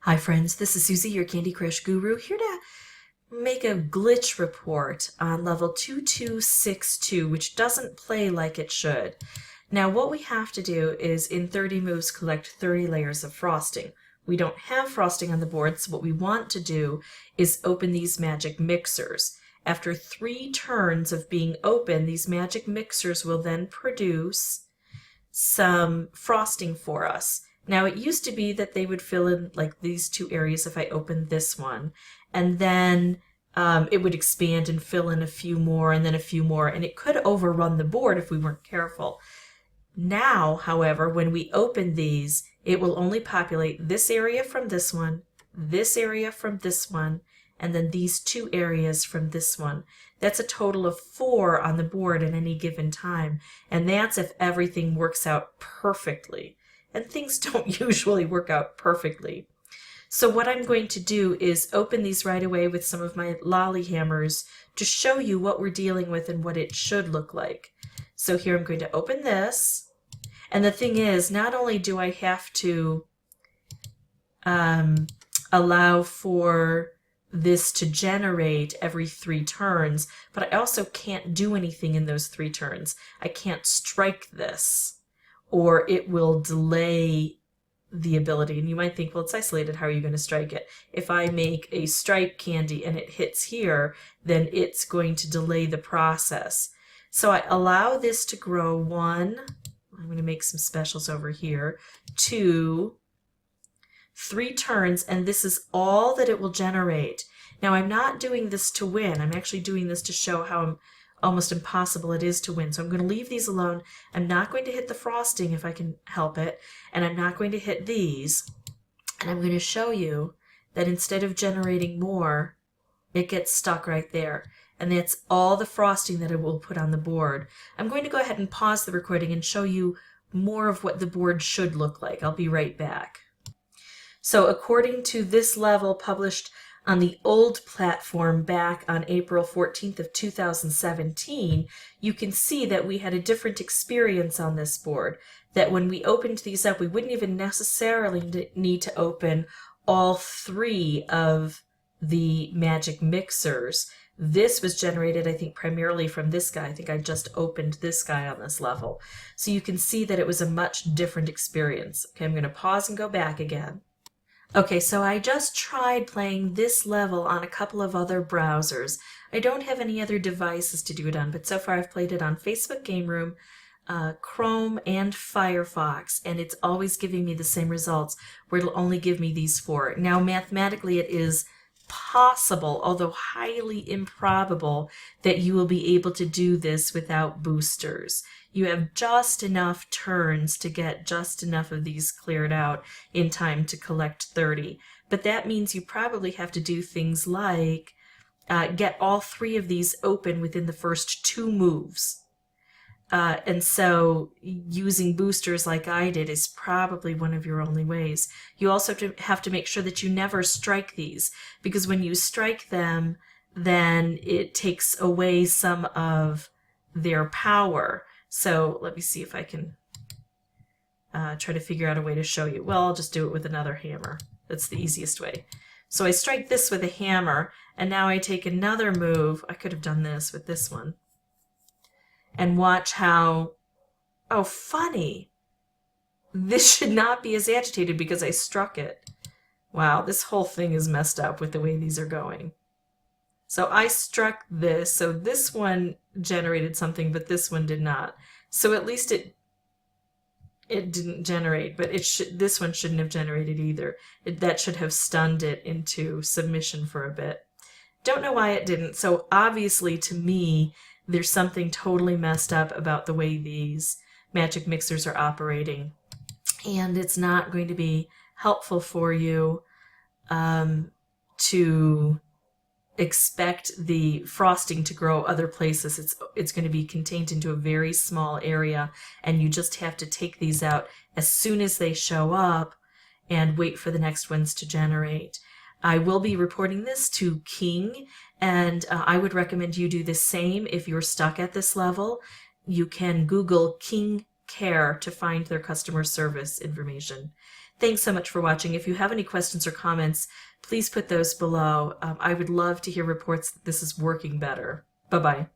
Hi friends, this is Suzy, your Candy Crush guru, here to make a glitch report on level 2262, which doesn't play like it should. Now what we have to do is in 30 moves collect 30 layers of frosting. We don't have frosting on the board, so what we want to do is open these magic mixers. After 3 turns of being open, these magic mixers will then produce some frosting for us. Now it used to be that they would fill in like these 2 areas if I opened this one, and then it would expand and fill in a few more and then a few more, and it could overrun the board if we weren't careful. Now, however, when we open these, it will only populate this area from this one, this area from this one, and then these 2 areas from this one. That's a total of 4 on the board at any given time, and that's if everything works out perfectly. And things don't usually work out perfectly. So what I'm going to do is open these right away with some of my lolly hammers to show you what we're dealing with and what it should look like. So here I'm going to open this, and the thing is, not only do I have to allow for this to generate every 3 turns, but I also can't do anything in those 3 turns. I can't strike this, or it will delay the ability. And you might think, well, it's isolated, how are you going to strike it? If I make a strike candy and it hits here, then it's going to delay the process. So I allow this to grow 1, I'm going to make some specials over here, 2, 3 turns, and this is all that it will generate. Now I'm not doing this to win, I'm actually doing this to show how almost impossible it is to win. So I'm going to leave these alone. I'm not going to hit the frosting if I can help it, and I'm not going to hit these. And I'm going to show you that instead of generating more, it gets stuck right there. And that's all the frosting that it will put on the board. I'm going to go ahead and pause the recording and show you more of what the board should look like. I'll be right back. So according to this level published on the old platform back on April 14th of 2017, you can see that we had a different experience on this board. That when we opened these up, we wouldn't even necessarily need to open all 3 of the magic mixers. This was generated, I think, primarily from this guy. I think I just opened this guy on this level. So you can see that it was a much different experience. Okay, I'm going to pause and go back again. Okay, so I just tried playing this level on a couple of other browsers. I don't have any other devices to do it on, but so far I've played it on Facebook Game Room, Chrome, and Firefox, and it's always giving me the same results, where it'll only give me these 4. Now, mathematically, it is possible, although highly improbable, that you will be able to do this without boosters. You have just enough turns to get just enough of these cleared out in time to collect 30. But that means you probably have to do things like get all 3 of these open within the first 2 moves. And so using boosters like I did is probably one of your only ways. You also have to make sure that you never strike these, because when you strike them, then it takes away some of their power. So let me see if I can try to figure out a way to show you. Well, I'll just do it with another hammer. That's the easiest way. So I strike this with a hammer, and now I take another move. I could have done this with this one. And watch how, oh, funny. This should not be as agitated because I struck it. Wow, this whole thing is messed up with the way these are going. So I struck this, so this one generated something, but this one did not. So at least it didn't generate, but this one shouldn't have generated either. That should have stunned it into submission for a bit. Don't know why it didn't. So obviously, to me, there's something totally messed up about the way these magic mixers are operating. And it's not going to be helpful for you to expect the frosting to grow other places. It's going to be contained into a very small area, and you just have to take these out as soon as they show up and wait for the next ones to generate. I will be reporting this to King, and I would recommend you do the same if you're stuck at this level. You can Google King Care to find their customer service information. Thanks so much for watching. If you have any questions or comments, please put those below. I would love to hear reports that this is working better. Bye-bye.